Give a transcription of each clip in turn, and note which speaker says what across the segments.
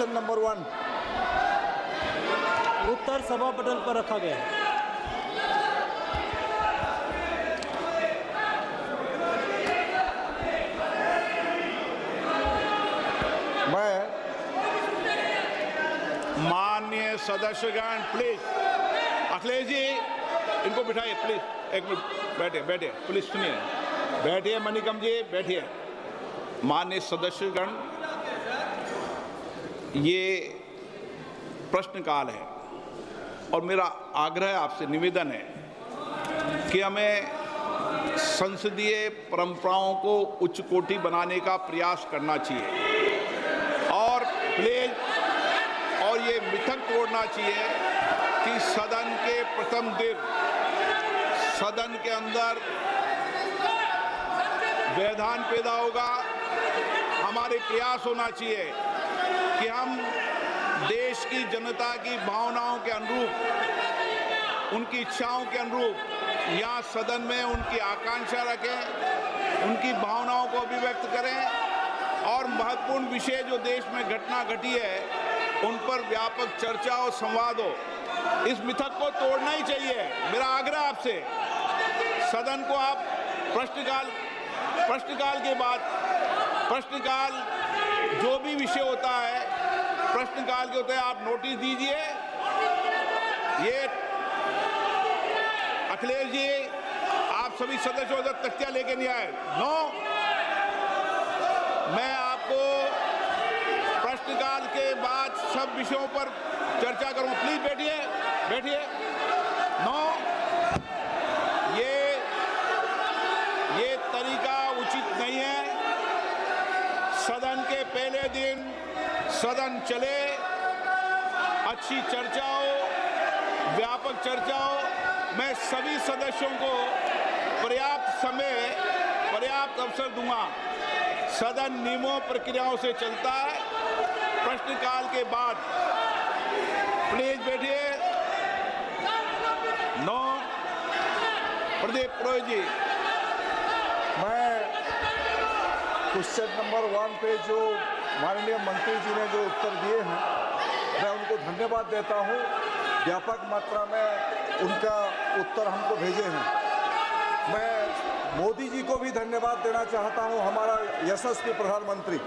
Speaker 1: Question number 1
Speaker 2: उत्तर सभा पटल पर रखा गया है।
Speaker 3: माननीय सदस्यगण प्लीज, अखिलेश जी इनको बिठाइए प्लीज, एक मिनट बैठिए बैठिए, प्लीज सुनिए, बैठिए मणिकम जी बैठिए। माननीय सदस्यगण, ये प्रश्नकाल है और मेरा आग्रह आपसे निवेदन है कि हमें संसदीय परंपराओं को उच्च कोटि बनाने का प्रयास करना चाहिए और प्लीज और ये मिथक तोड़ना चाहिए कि सदन के प्रथम दिन सदन के अंदर व्यवधान पैदा होगा। हमारे प्रयास होना चाहिए कि हम देश की जनता की भावनाओं के अनुरूप, उनकी इच्छाओं के अनुरूप यहाँ सदन में उनकी आकांक्षा रखें, उनकी भावनाओं को अभिव्यक्त करें और महत्वपूर्ण विषय जो देश में घटना घटी है उन पर व्यापक चर्चा और संवाद हो। इस मिथक को तोड़ना ही चाहिए। मेरा आग्रह आपसे, सदन को आप प्रश्नकाल के बाद प्रश्नकाल जो भी विषय होता है प्रश्नकाल के होते हैं आप नोटिस दीजिए। ये अखिलेश जी आप सभी सदस्यों उधर तख्तियां लेके नहीं आए। नो, मैं आपको प्रश्नकाल के बाद सब विषयों पर चर्चा करूं। प्लीज बैठिए बैठिए। नो, ये तरीका उचित नहीं है। सदन के पहले दिन सदन चले, अच्छी चर्चा हो, व्यापक चर्चा हो। मैं सभी सदस्यों को पर्याप्त समय, पर्याप्त अवसर दूंगा। सदन नियमों प्रक्रियाओं से चलता है। प्रश्नकाल के बाद प्लीज बैठिए। नो, प्रदीप पुरोहित जी।
Speaker 1: मैं क्वेश्चन नंबर 1 पे जो माननीय मंत्री जी ने जो उत्तर दिए हैं, मैं उनको धन्यवाद देता हूं। व्यापक मात्रा में उनका उत्तर हमको भेजे हैं। मैं मोदी जी को भी धन्यवाद देना चाहता हूं, हमारा यशस्वी प्रधानमंत्री,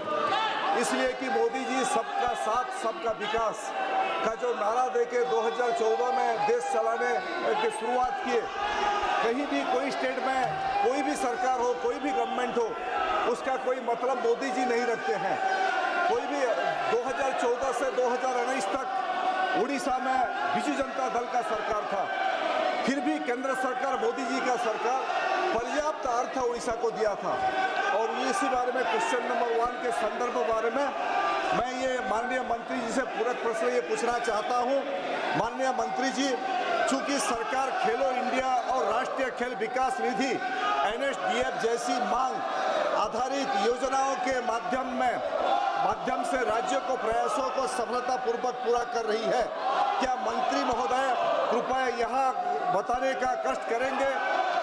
Speaker 1: इसलिए कि मोदी जी सबका साथ सबका विकास का जो नारा देके 2014 में देश चलाने की शुरुआत किए। कहीं भी कोई स्टेट में कोई भी सरकार हो, कोई भी गवर्नमेंट हो, उसका कोई मतलब मोदी जी नहीं रखते हैं। कोई भी 2014 से 2019 तक उड़ीसा में बिजू जनता दल का सरकार था, फिर भी केंद्र सरकार मोदी जी का सरकार पर्याप्त अर्थ उड़ीसा को दिया था। और इसी बारे में क्वेश्चन नंबर 1 के संदर्भ बारे में मैं ये माननीय मंत्री जी से पूरक प्रश्न ये पूछना चाहता हूँ। माननीय मंत्री जी, चूंकि सरकार खेलो इंडिया और राष्ट्रीय खेल विकास निधि NSDF जैसी मांग आधारित योजनाओं के माध्यम से राज्यों को प्रयासों को सफलतापूर्वक पूरा कर रही है, क्या मंत्री महोदय कृपया यहाँ बताने का कष्ट करेंगे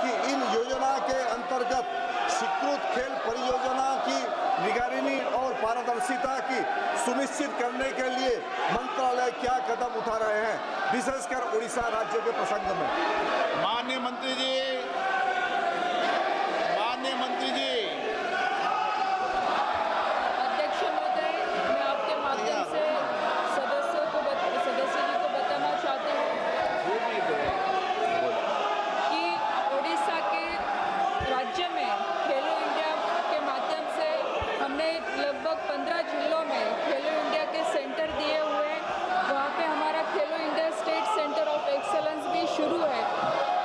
Speaker 1: कि इन योजना के अंतर्गत स्वीकृत खेल परियोजना की निगरानी और पारदर्शिता की सुनिश्चित करने के लिए मंत्रालय क्या कदम उठा रहे हैं, विशेषकर उड़ीसा राज्य के प्रसंग में?
Speaker 3: माननीय मंत्री जी,
Speaker 4: अध्यक्ष महोदय, मैं आपके माध्यम से सदस्य जी को बताना चाहती हूँ कि उड़ीसा के राज्य में खेलो इंडिया के माध्यम से हमने लगभग 15 जिलों में खेलो इंडिया के सेंटर दिए हुए हैं। वहाँ पे हमारा खेलो India state centre of excellence भी शुरू है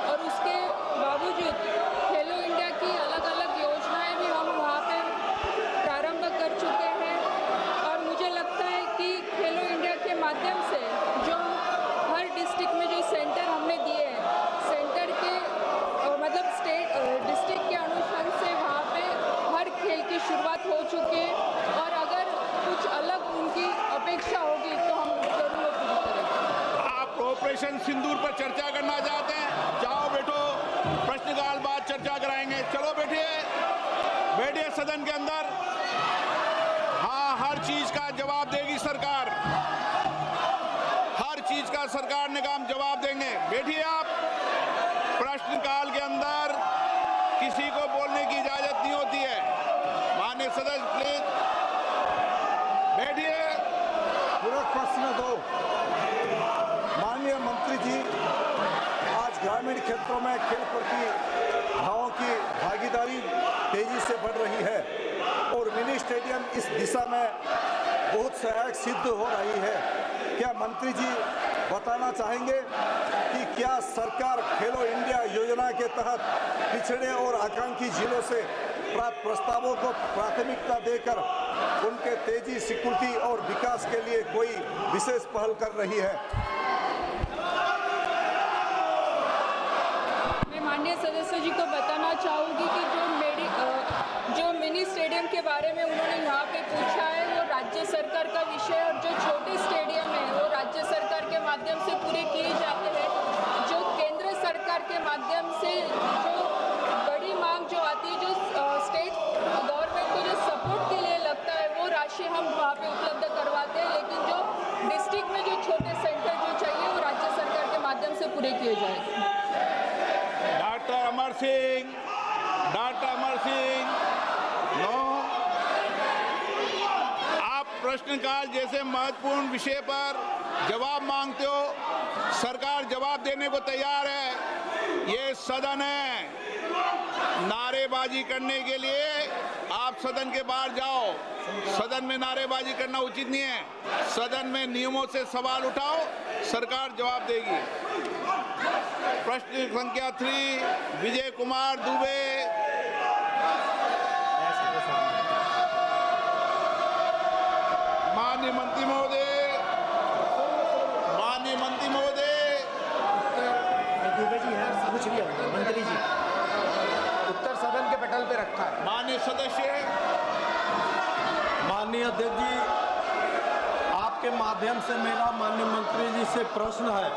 Speaker 4: और उसके बावजूद खेलो इंडिया की अलग अलग योजनाएं भी हम वहाँ पे प्रारंभ कर चुके हैं। और मुझे लगता है कि खेलो इंडिया के माध्यम से जो हर डिस्ट्रिक्ट में जो सेंटर हमने दिए हैं, सेंटर के मतलब डिस्ट्रिक्ट के अनुसार से वहाँ पे हर खेल की शुरुआत हो चुकी है और अगर कुछ अलग उनकी अपेक्षा होगी तो हम जरूर पूरी करेंगे।
Speaker 3: आप ऑपरेशन सिंदूर पर चर्चा करना चाहते हैं? जाओ बैठो, प्रश्नकाल बाद चर्चा कराएंगे। चलो बैठिए बैठिए सदन के अंदर। हाँ, हर चीज का जवाब देगी सरकार, हर चीज का सरकार ने कहा हम जवाब देंगे। बैठिए आप। प्रश्नकाल के अंदर किसी को बोलने की इजाजत नहीं होती है। माननीय सदस्य प्लीज बैठिए।
Speaker 1: पूरक प्रश्न 2। माननीय मंत्री जी, आज ग्रामीण क्षेत्रों में खेल प्रतिभाओं की भागीदारी तेजी से बढ़ रही है और मिनी स्टेडियम इस दिशा में बहुत सहायक सिद्ध हो रही है। क्या मंत्री जी बताना चाहेंगे कि क्या सरकार खेलो इंडिया योजना के तहत पिछड़े और आकांक्षी जिलों से प्राप्त प्रस्तावों को प्राथमिकता देकर उनके तेजी, सिक्योरिटी और विकास के लिए कोई विशेष पहल कर रही है?
Speaker 4: मैं माननीय सदस्य जी को बताना चाहूँगी कि जो मिनी स्टेडियम के बारे में उन्होंने यहाँ पे पूछा है वो राज्य सरकार का विषय, और जो छोटे स्टेडियम है वो राज्य सरकार के माध्यम से पूरे किए जाते हैं। जो केंद्र सरकार के माध्यम से जो बड़ी मांग जो आती है, जो स्टेट गवर्नमेंट को जो सपोर्ट के लिए लगता है, वो राशि हम वहाँ पे उपलब्ध करवाते हैं। लेकिन जो डिस्ट्रिक्ट में जो छोटे सेंटर जो चाहिए वो राज्य सरकार के माध्यम से पूरे किए जाएंगे।
Speaker 3: Doctor Amar Singh, no. आप प्रश्नकाल जैसे महत्वपूर्ण विषय पर जवाब मांगते हो, सरकार जवाब देने को तैयार है। ये सदन है, नारेबाजी करने के लिए आप सदन के बाहर जाओ। सदन में नारेबाजी करना उचित नहीं है। सदन में नियमों से सवाल उठाओ, सरकार जवाब देगी। प्रश्न संख्या 3, विजय कुमार दुबे। माननीय मंत्री महोदय,
Speaker 5: दुबे जी है, पूछ लिया मंत्री जी, उत्तर सदन के पटल पे रखा है।
Speaker 3: माननीय सदस्य।
Speaker 2: माननीय अध्यक्ष जी, आपके माध्यम से मेरा माननीय मंत्री जी से प्रश्न है।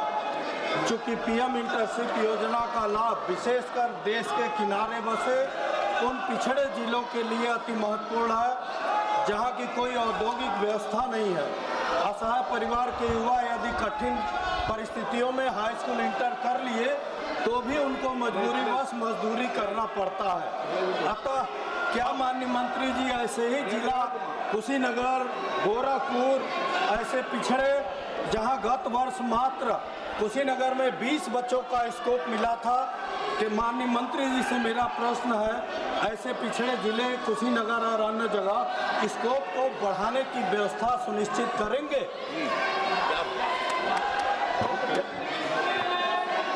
Speaker 2: चूँकि पीएम इंटर्नशिप योजना का लाभ विशेषकर देश के किनारे बसे उन पिछड़े जिलों के लिए अति महत्वपूर्ण है जहां की कोई औद्योगिक व्यवस्था नहीं है। असहाय परिवार के युवा यदि कठिन परिस्थितियों में हाई स्कूल इंटर कर लिए तो भी उनको मजबूरीवश मजदूरी करना पड़ता है। अतः क्या माननीय मंत्री जी ऐसे ही जिला कुशीनगर, गोरखपुर ऐसे पिछड़े जहां गत वर्ष मात्र कुशीनगर में 20 बच्चों का स्कोप मिला था, कि माननीय मंत्री जी से मेरा प्रश्न है, ऐसे पिछड़े जिले कुशीनगर और अन्य जगह स्कोप को बढ़ाने की व्यवस्था सुनिश्चित करेंगे?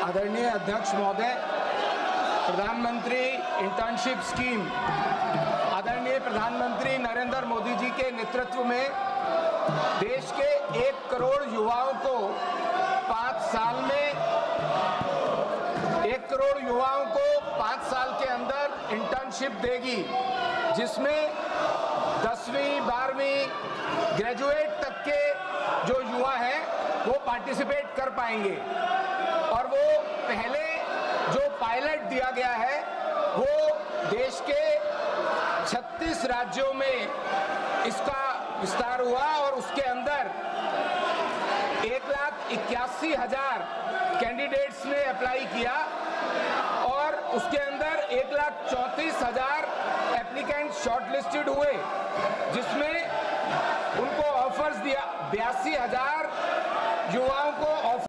Speaker 5: आदरणीय अध्यक्ष महोदय, प्रधानमंत्री इंटर्नशिप स्कीम आदरणीय प्रधानमंत्री नरेंद्र मोदी जी के नेतृत्व में देश के 1 करोड़ युवाओं को 5 साल में 1 करोड़ युवाओं को 5 साल के अंदर इंटर्नशिप देगी, जिसमें 10वीं 12वीं ग्रेजुएट तक के जो युवा हैं वो पार्टिसिपेट कर पाएंगे। और वो पहले जो पायलट दिया गया है वो देश के 36 राज्यों में इसका विस्तार हुआ और उसके अंदर 1,81,000 कैंडिडेट्स ने अप्लाई किया और उसके अंदर 1,34,000 एप्लीकेंट शॉर्टलिस्टेड हुए, जिसमें उनको ऑफर्स दिया 82,000 युवाओं को ऑफर